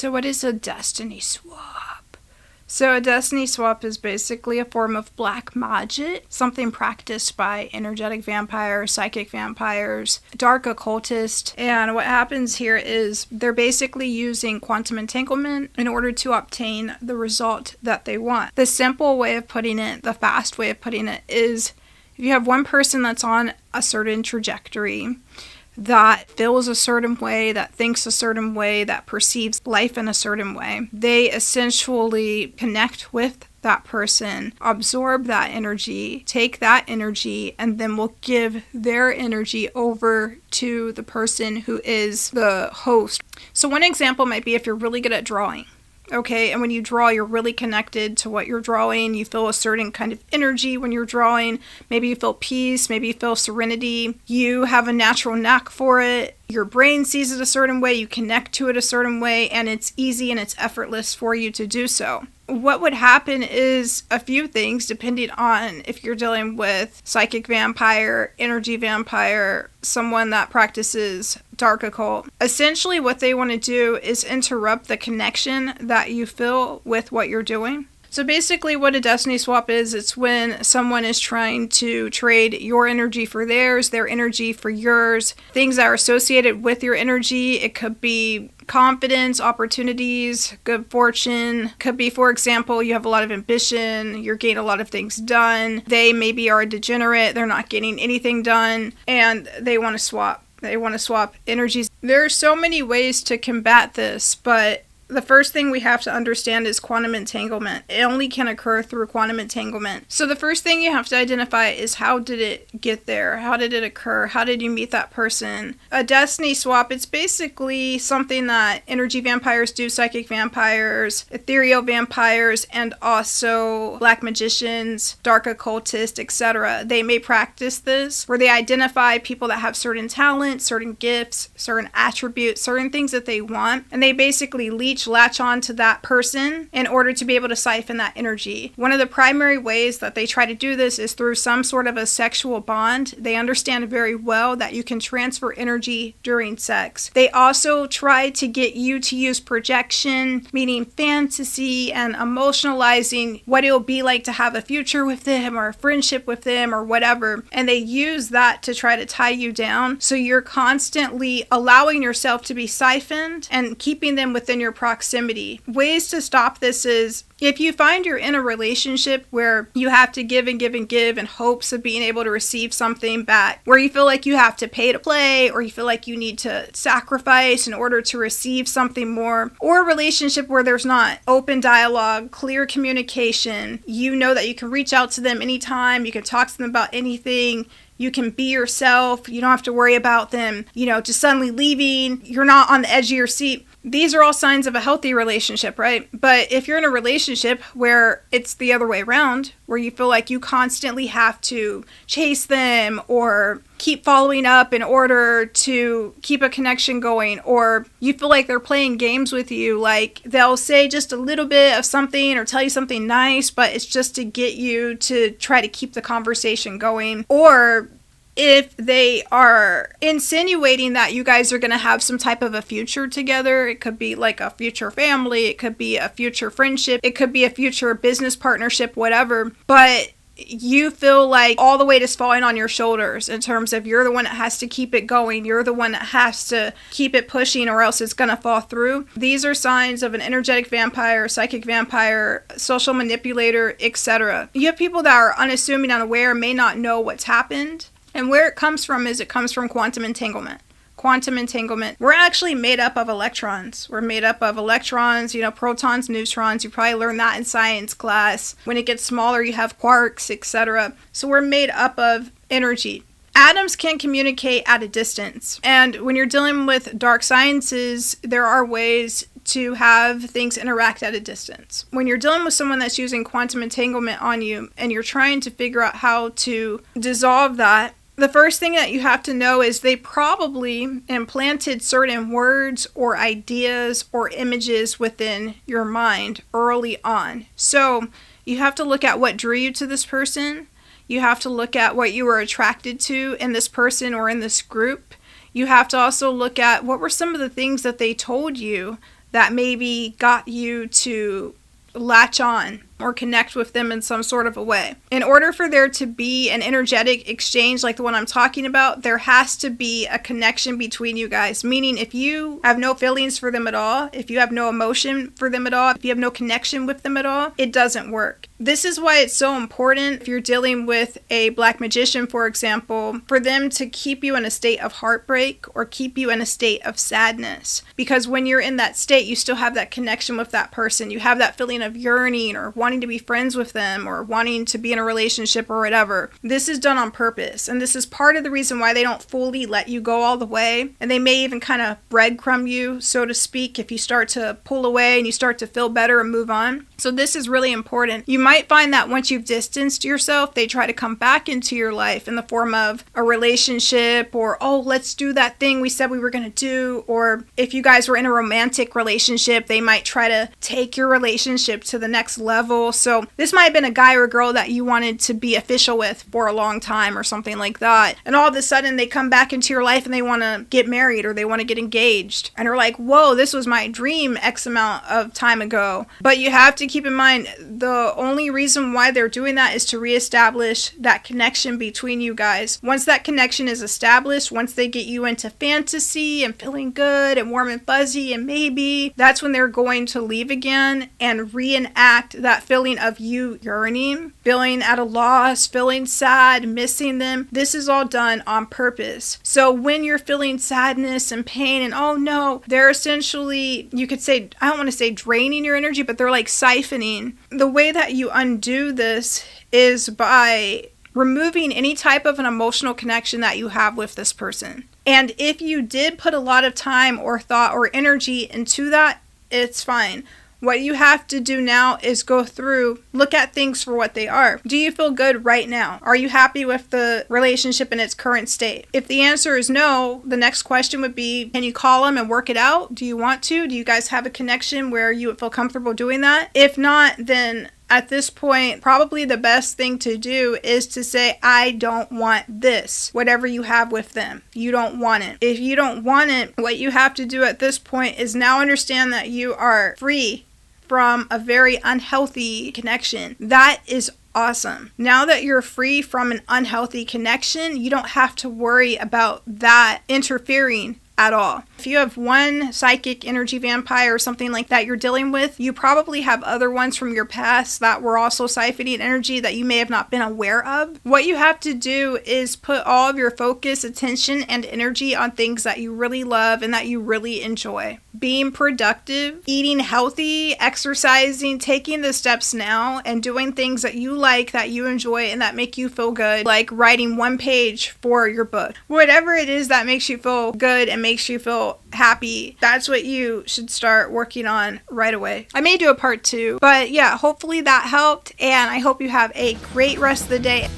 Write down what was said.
So what is a destiny swap? So a destiny swap is basically a form of black magic, something practiced by energetic vampires, psychic vampires, dark occultists. And what happens here is they're basically using quantum entanglement in order to obtain the result that they want. The simple way of putting it, the fast way of putting it, is if you have one person that's on a certain trajectory, that feels a certain way, that thinks a certain way, that perceives life in a certain way, they essentially connect with that person, absorb that energy, take that energy, and then will give their energy over to the person who is the host. So one example might be if you're really good at drawing. Okay, and when you draw, you're really connected to what you're drawing. You feel a certain kind of energy when you're drawing. Maybe you feel peace, maybe you feel serenity. You have a natural knack for it. Your brain sees it a certain way, you connect to it a certain way, and it's easy and it's effortless for you to do so. What would happen is a few things depending on if you're dealing with psychic vampire, energy vampire, someone that practices dark occult. Essentially what they want to do is interrupt the connection that you feel with what you're doing. So basically what a destiny swap is, it's when someone is trying to trade your energy for theirs, their energy for yours, things that are associated with your energy. It could be confidence, opportunities, good fortune. Could be, for example, you have a lot of ambition, you're getting a lot of things done. They maybe are a degenerate, they're not getting anything done, and they want to swap. They want to swap energies. There are so many ways to combat this, but the first thing we have to understand is quantum entanglement. It only can occur through quantum entanglement. So the first thing you have to identify is, how did it get there? How did it occur? How did you meet that person? A destiny swap, it's basically something that energy vampires do, psychic vampires, ethereal vampires, and also black magicians, dark occultists, etc. They may practice this where they identify people that have certain talents, certain gifts, certain attributes, certain things that they want, and they basically latch on to that person in order to be able to siphon that energy. One of the primary ways that they try to do this is through some sort of a sexual bond. They understand very well that you can transfer energy during sex. They also try to get you to use projection, meaning fantasy and emotionalizing what it'll be like to have a future with them or a friendship with them or whatever. And they use that to try to tie you down. So you're constantly allowing yourself to be siphoned and keeping them within your proximity. Ways to stop this is, if you find you're in a relationship where you have to give and give and give in hopes of being able to receive something back, where you feel like you have to pay to play, or you feel like you need to sacrifice in order to receive something more, or a relationship where there's not open dialogue, clear communication, you know that you can reach out to them anytime, you can talk to them about anything, you can be yourself, you don't have to worry about them, just suddenly leaving, you're not on the edge of your seat. These are all signs of a healthy relationship, right? But if you're in a relationship where it's the other way around, where you feel like you constantly have to chase them or keep following up in order to keep a connection going, or you feel like they're playing games with you, like they'll say just a little bit of something or tell you something nice, but it's just to get you to try to keep the conversation going, or if they are insinuating that you guys are going to have some type of a future together, it could be like a future family, it could be a future friendship, it could be a future business partnership, whatever, but you feel like all the weight is falling on your shoulders in terms of you're the one that has to keep it going, you're the one that has to keep it pushing or else it's going to fall through. These are signs of an energetic vampire, psychic vampire, social manipulator, etc. You have people that are unassuming, unaware, may not know what's happened. And where it comes from is it comes from quantum entanglement. Quantum entanglement. We're actually made up of electrons. We're made up of electrons, protons, neutrons. You probably learned that in science class. When it gets smaller, you have quarks, etc. So we're made up of energy. Atoms can communicate at a distance. And when you're dealing with dark sciences, there are ways to have things interact at a distance. When you're dealing with someone that's using quantum entanglement on you and you're trying to figure out how to dissolve that, the first thing that you have to know is they probably implanted certain words or ideas or images within your mind early on. So you have to look at what drew you to this person. You have to look at what you were attracted to in this person or in this group. You have to also look at what were some of the things that they told you that maybe got you to latch on or connect with them in some sort of a way. In order for there to be an energetic exchange like the one I'm talking about, there has to be a connection between you guys. Meaning, if you have no feelings for them at all, if you have no emotion for them at all, if you have no connection with them at all, it doesn't work. This is why it's so important, if you're dealing with a black magician, for example, for them to keep you in a state of heartbreak or keep you in a state of sadness. Because when you're in that state, you still have that connection with that person. You have that feeling of yearning or wanting to be friends with them or wanting to be in a relationship or whatever. This is done on purpose. And this is part of the reason why they don't fully let you go all the way. And they may even kind of breadcrumb you, so to speak, if you start to pull away and you start to feel better and move on. So this is really important. You might find that once you've distanced yourself, they try to come back into your life in the form of a relationship or, oh, let's do that thing we said we were going to do. Or if you guys were in a romantic relationship, they might try to take your relationship to the next level. So this might have been a guy or girl that you wanted to be official with for a long time or something like that. And all of a sudden they come back into your life and they want to get married or they want to get engaged. And are like, whoa, this was my dream X amount of time ago. But you have to keep in mind, the only reason why they're doing that is to reestablish that connection between you guys. Once that connection is established, once they get you into fantasy and feeling good and warm and fuzzy and maybe, that's when they're going to leave again and reenact that feeling of you yearning, feeling at a loss, feeling sad, missing them. This is all done on purpose. So when you're feeling sadness and pain and oh no, they're essentially, you could say, I don't want to say draining your energy, but they're like siphoning. The way that you undo this is by removing any type of an emotional connection that you have with this person. And if you did put a lot of time or thought or energy into that, it's fine. What you have to do now is go through, look at things for what they are. Do you feel good right now? Are you happy with the relationship in its current state? If the answer is no, the next question would be, can you call them and work it out? Do you want to? Do you guys have a connection where you would feel comfortable doing that? If not, then at this point, probably the best thing to do is to say, I don't want this. Whatever you have with them, you don't want it. If you don't want it, what you have to do at this point is now understand that you are free from a very unhealthy connection. That is awesome. Now that you're free from an unhealthy connection, you don't have to worry about that interfering at all. If you have one psychic energy vampire or something like that you're dealing with, you probably have other ones from your past that were also siphoning energy that you may have not been aware of. What you have to do is put all of your focus, attention, and energy on things that you really love and that you really enjoy. Being productive, eating healthy, exercising, taking the steps now, and doing things that you like, that you enjoy, and that make you feel good, like writing one page for your book. Whatever it is that makes you feel good and makes you feel happy, that's what you should start working on right away. I may do a part 2, but yeah, hopefully that helped, and I hope you have a great rest of the day.